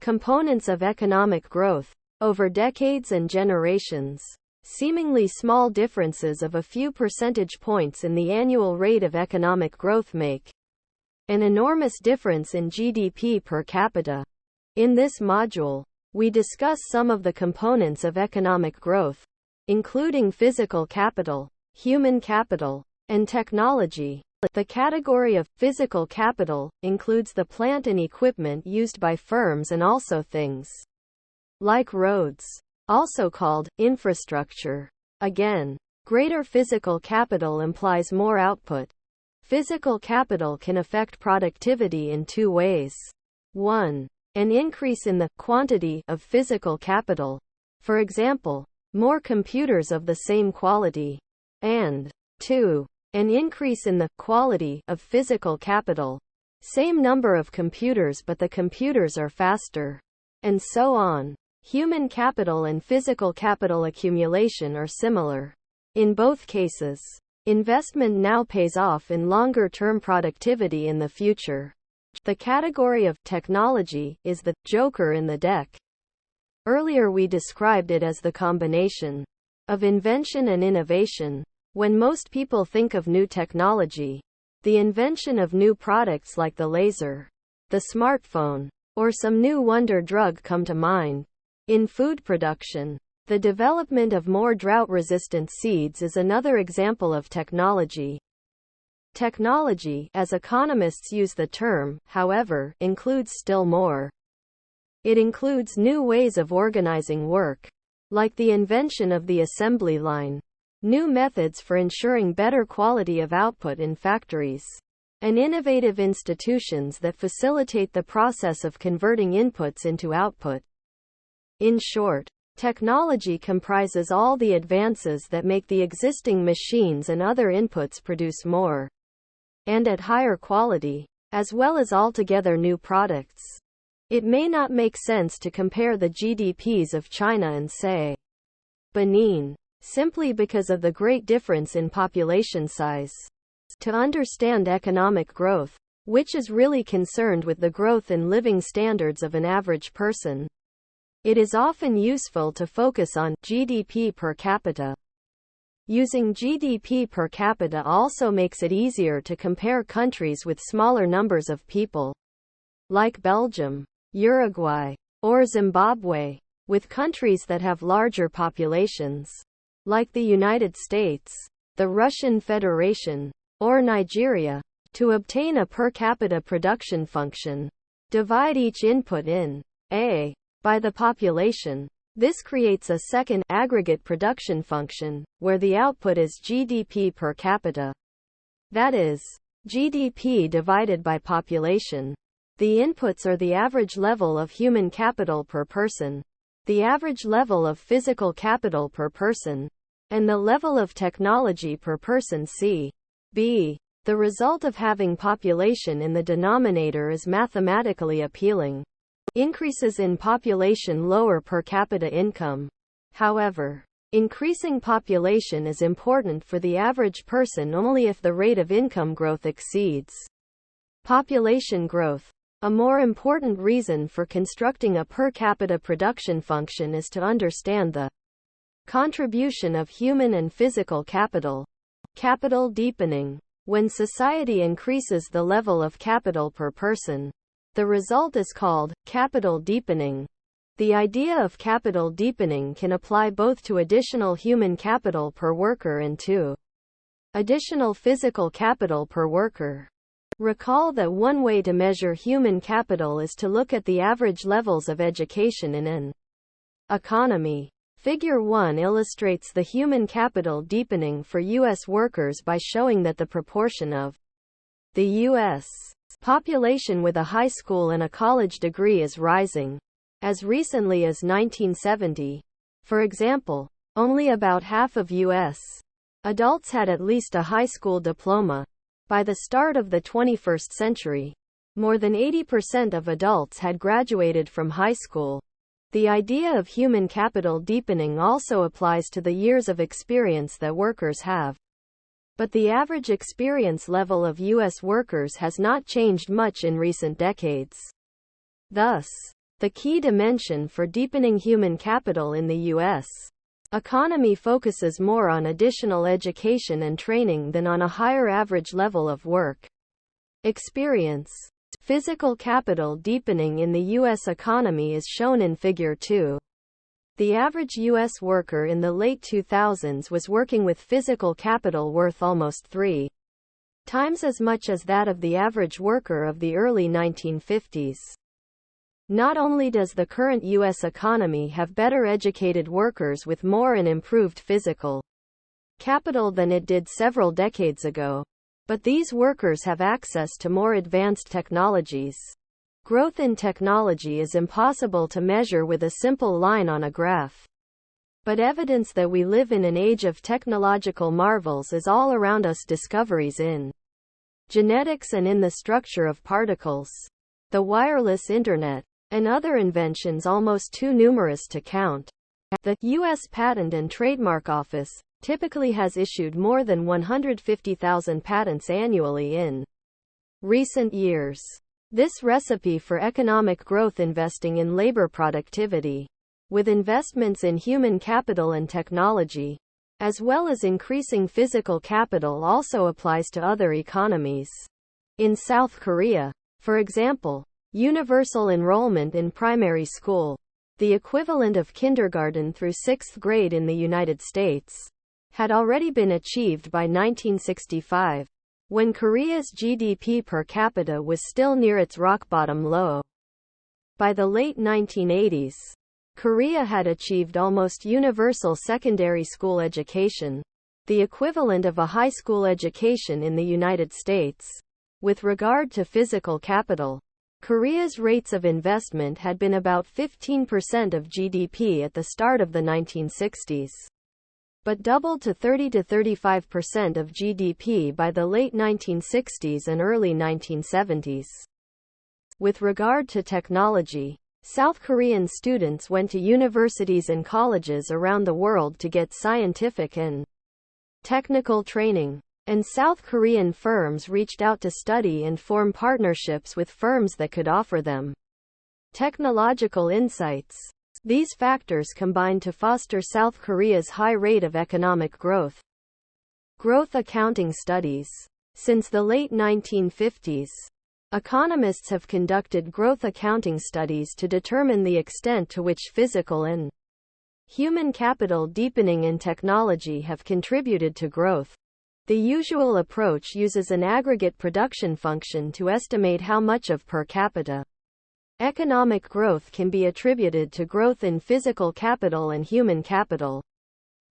Components of economic growth. Over decades and generations, seemingly small differences of a few percentage points in the annual rate of economic growth make an enormous difference in GDP per capita. In this module, we discuss some of the components of economic growth, including physical capital, human capital, and technology. The category of physical capital includes the plant and equipment used by firms and also things like roads, also called infrastructure. Again, greater physical capital implies more output. Physical capital can affect productivity in two ways. 1. An increase in the quantity of physical capital. For example, more computers of the same quality. And 2. An increase in the quality of physical capital. Same number of computers, but the computers are faster. And so on. Human capital and physical capital accumulation are similar. In both cases, investment now pays off in longer-term productivity in the future. The category of technology is the joker in the deck. Earlier we described it as the combination of invention and innovation. When most people think of new technology, the invention of new products like the laser, the smartphone, or some new wonder drug come to mind. In food production, the development of more drought-resistant seeds is another example of technology. Technology, as economists use the term, however, includes still more. It includes new ways of organizing work, like the invention of the assembly line, new methods for ensuring better quality of output in factories, and innovative institutions that facilitate the process of converting inputs into output. In short, technology comprises all the advances that make the existing machines and other inputs produce more and at higher quality, as well as altogether new products. It may not make sense to compare the GDPs of China and, say, Benin, simply because of the great difference in population size. To understand economic growth, which is really concerned with the growth in living standards of an average person, it is often useful to focus on GDP per capita. Using GDP per capita also makes it easier to compare countries with smaller numbers of people, like Belgium, Uruguay, or Zimbabwe, with countries that have larger populations, like the United States, the Russian Federation, or Nigeria. To obtain a per capita production function, divide each input in A by the population. This creates a second aggregate production function, where the output is GDP per capita. That is, GDP divided by population. The inputs are the average level of human capital per person, the average level of physical capital per person, and the level of technology per person. C. B. The result of having population in the denominator is mathematically appealing. Increases in population lower per capita income. However, increasing population is important for the average person only if the rate of income growth exceeds population growth. A more important reason for constructing a per capita production function is to understand the contribution of human and physical capital. Capital deepening. When society increases the level of capital per person, the result is called capital deepening. The idea of capital deepening can apply both to additional human capital per worker and to additional physical capital per worker. Recall that one way to measure human capital is to look at the average levels of education in an economy. Figure 1 illustrates the human capital deepening for U.S. workers by showing that the proportion of the U.S. population with a high school and a college degree is rising. As recently as 1970, for example, only about half of U.S. adults had at least a high school diploma. By the start of the 21st century, more than 80% of adults had graduated from high school. The idea of human capital deepening also applies to the years of experience that workers have. But the average experience level of U.S. workers has not changed much in recent decades. Thus, the key dimension for deepening human capital in the U.S. economy focuses more on additional education and training than on a higher average level of work experience. Physical capital deepening in the U.S. economy is shown in Figure 2. The average U.S. worker in the late 2000s was working with physical capital worth almost 3 times as much as that of the average worker of the early 1950s. Not only does the current U.S. economy have better educated workers with more and improved physical capital than it did several decades ago, but these workers have access to more advanced technologies. Growth in technology is impossible to measure with a simple line on a graph. But evidence that we live in an age of technological marvels is all around us. Discoveries in genetics and in the structure of particles, the wireless internet, and other inventions almost too numerous to count. The U.S. Patent and Trademark Office typically has issued more than 150,000 patents annually in recent years. This recipe for economic growth, investing in labor productivity, with investments in human capital and technology, as well as increasing physical capital, also applies to other economies. In South Korea, for example, universal enrollment in primary school, the equivalent of kindergarten through 6th grade in the United States, had already been achieved by 1965. When Korea's GDP per capita was still near its rock-bottom low. By the late 1980s, Korea had achieved almost universal secondary school education, the equivalent of a high school education in the United States. With regard to physical capital, Korea's rates of investment had been about 15% of GDP at the start of the 1960s, but doubled to 30 to 35% of GDP by the late 1960s and early 1970s. With regard to technology, South Korean students went to universities and colleges around the world to get scientific and technical training, and South Korean firms reached out to study and form partnerships with firms that could offer them technological insights. These factors combined to foster South Korea's high rate of economic growth. Growth accounting studies. Since the late 1950s, economists have conducted growth accounting studies to determine the extent to which physical and human capital deepening in technology have contributed to growth. The usual approach uses an aggregate production function to estimate how much of per capita economic growth can be attributed to growth in physical capital and human capital.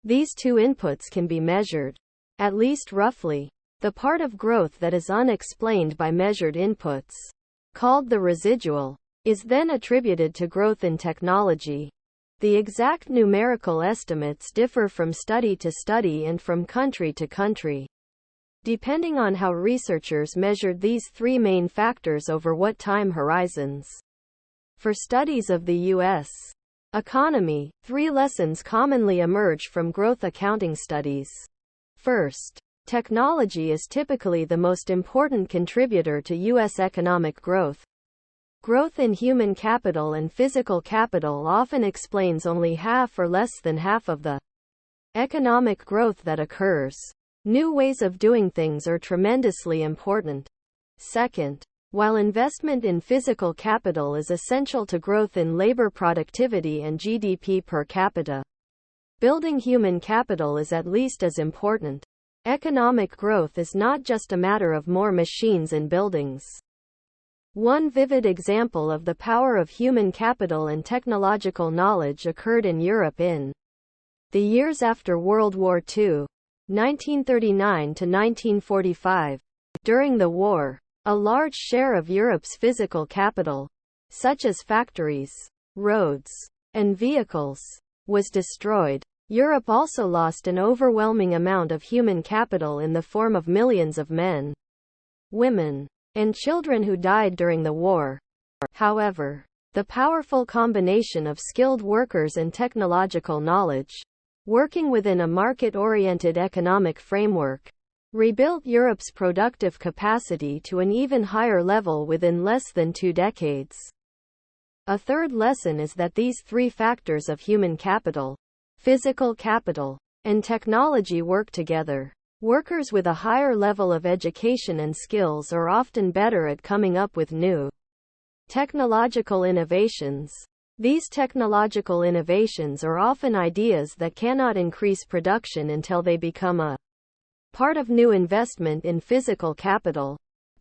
These two inputs can be measured, at least roughly. The part of growth that is unexplained by measured inputs, called the residual, is then attributed to growth in technology. The exact numerical estimates differ from study to study and from country to country, depending on how researchers measured these three main factors over what time horizons. For studies of the U.S. economy, three lessons commonly emerge from growth accounting studies. First, technology is typically the most important contributor to U.S. economic growth. Growth in human capital and physical capital often explains only half or less than half of the economic growth that occurs. New ways of doing things are tremendously important. Second, while investment in physical capital is essential to growth in labor productivity and GDP per capita, building human capital is at least as important. Economic growth is not just a matter of more machines and buildings. One vivid example of the power of human capital and technological knowledge occurred in Europe in the years after World War II, 1939 to 1945. During the war, a large share of Europe's physical capital, such as factories, roads, and vehicles, was destroyed. Europe also lost an overwhelming amount of human capital in the form of millions of men, women, and children who died during the war. However, the powerful combination of skilled workers and technological knowledge, working within a market-oriented economic framework, rebuilt Europe's productive capacity to an even higher level within less than 2 decades. A third lesson is that these three factors of human capital, physical capital, and technology work together. Workers with a higher level of education and skills are often better at coming up with new technological innovations. These technological innovations are often ideas that cannot increase production until they become a part of new investment in physical capital.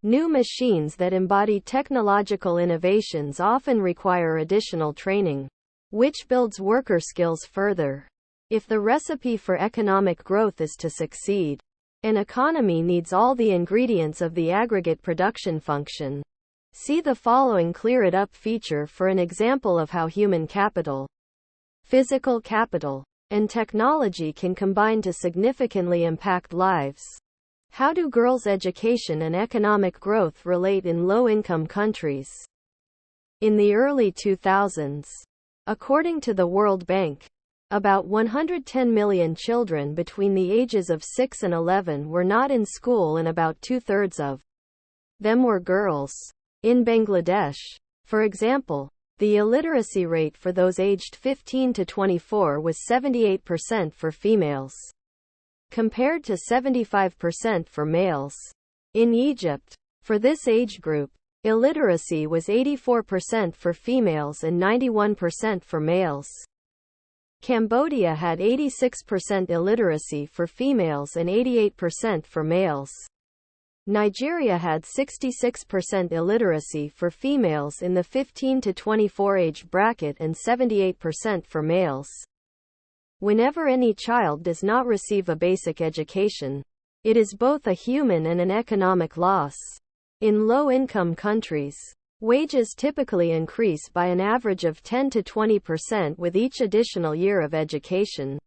New machines that embody technological innovations often require additional training, which builds worker skills further. If the recipe for economic growth is to succeed, an economy needs all the ingredients of the aggregate production function. See the following Clear It Up feature for an example of how human capital, physical capital, and technology can combine to significantly impact lives. How do girls' education and economic growth relate in low-income countries? In the early 2000s, according to the World Bank, about 110 million children between the ages of 6 and 11 were not in school, and about two-thirds of them were girls. In Bangladesh, for example, the illiteracy rate for those aged 15 to 24 was 78% for females, compared to 75% for males. In Egypt, for this age group, illiteracy was 84% for females and 91% for males. Cambodia had 86% illiteracy for females and 88% for males. Nigeria had 66% illiteracy for females in the 15 to 24 age bracket and 78% for males. Whenever any child does not receive a basic education, it is both a human and an economic loss. In low-income countries, wages typically increase by an average of 10 to 20% with each additional year of education.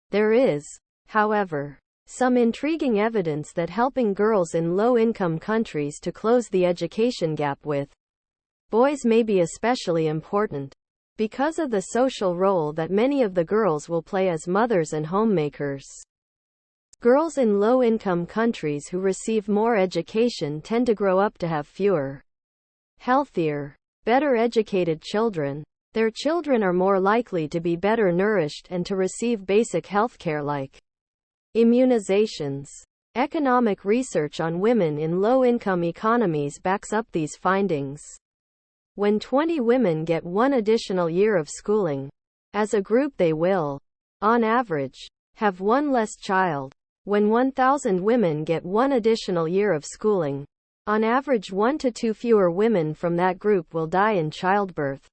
There is, however, some intriguing evidence that helping girls in low-income countries to close the education gap with boys may be especially important, because of the social role that many of the girls will play as mothers and homemakers. Girls in low-income countries who receive more education tend to grow up to have fewer, healthier, better educated children. Their children are more likely to be better nourished and to receive basic healthcare like immunizations. Economic research on women in low-income economies backs up these findings. When 20 women get one additional year of schooling, as a group they will, on average, have one less child. When 1,000 women get one additional year of schooling, on average 1 to 2 fewer women from that group will die in childbirth.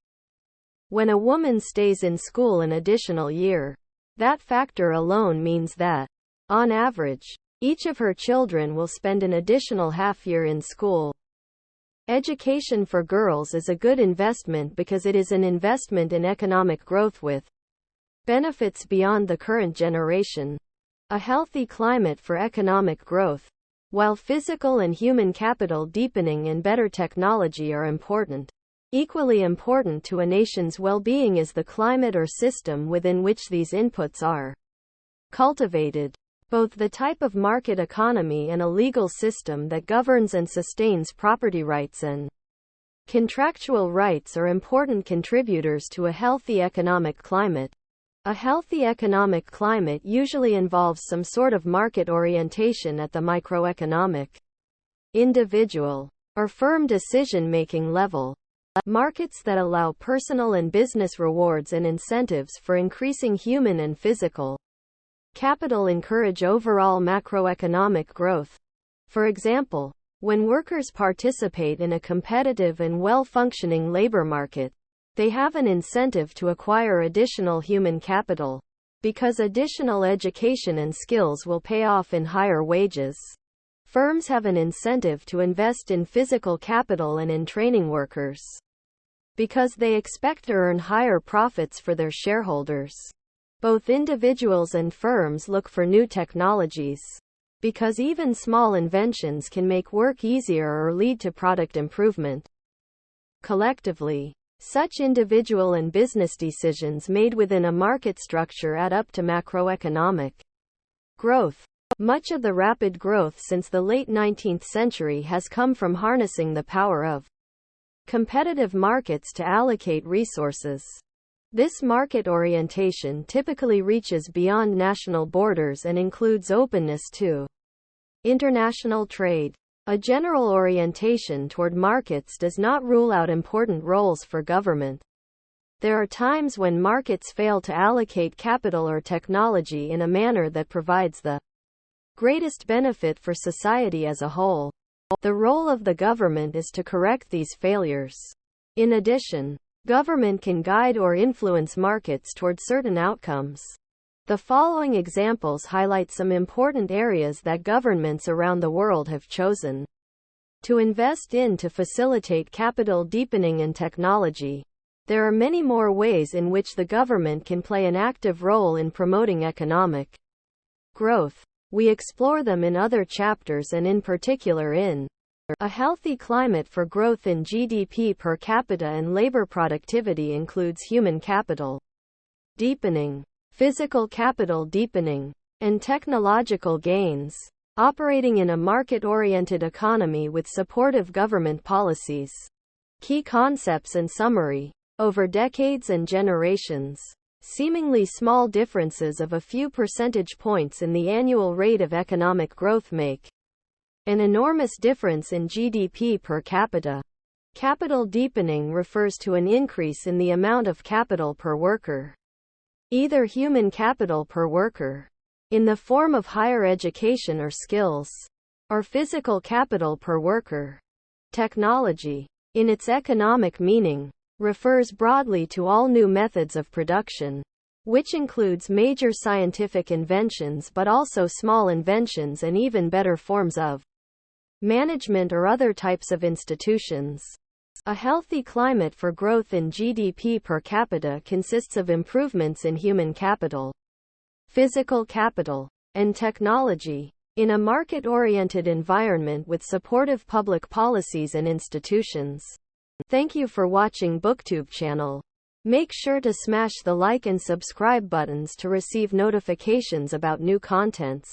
When a woman stays in school an additional year, that factor alone means that, on average, each of her children will spend an additional half year in school. Education for girls is a good investment because it is an investment in economic growth with benefits beyond the current generation. A healthy climate for economic growth, while physical and human capital deepening and better technology are important. Equally important to a nation's well-being is the climate or system within which these inputs are cultivated. Both the type of market economy and a legal system that governs and sustains property rights and contractual rights are important contributors to a healthy economic climate. A healthy economic climate usually involves some sort of market orientation at the microeconomic, individual, or firm decision-making level. Markets that allow personal and business rewards and incentives for increasing human and physical capital encourage overall macroeconomic growth. For example, when workers participate in a competitive and well-functioning labor market, they have an incentive to acquire additional human capital, because additional education and skills will pay off in higher wages. Firms have an incentive to invest in physical capital and in training workers, because they expect to earn higher profits for their shareholders. Both individuals and firms look for new technologies, because even small inventions can make work easier or lead to product improvement. Collectively, such individual and business decisions made within a market structure add up to macroeconomic growth. Much of the rapid growth since the late 19th century has come from harnessing the power of competitive markets to allocate resources. This market orientation typically reaches beyond national borders and includes openness to international trade. A general orientation toward markets does not rule out important roles for government. There are times when markets fail to allocate capital or technology in a manner that provides the greatest benefit for society as a whole. The role of the government is to correct these failures. In addition, government can guide or influence markets toward certain outcomes. The following examples highlight some important areas that governments around the world have chosen to invest in to facilitate capital deepening and technology. There are many more ways in which the government can play an active role in promoting economic growth. We explore them in other chapters and in particular in a healthy climate for growth in GDP per capita and labor productivity includes human capital deepening, physical capital deepening, and technological gains. Operating in a market-oriented economy with supportive government policies. Key concepts and summary. Over decades and generations, seemingly small differences of a few percentage points in the annual rate of economic growth make an enormous difference in GDP per capita. Capital deepening refers to an increase in the amount of capital per worker. Either human capital per worker, in the form of higher education or skills, or physical capital per worker. Technology, in its economic meaning, refers broadly to all new methods of production, which includes major scientific inventions but also small inventions and even better forms of management or other types of institutions. A healthy climate for growth in GDP per capita consists of improvements in human capital, physical capital, and technology, in a market-oriented environment with supportive public policies and institutions. Thank you for watching BookTube channel. Make sure to smash the like and subscribe buttons to receive notifications about new contents.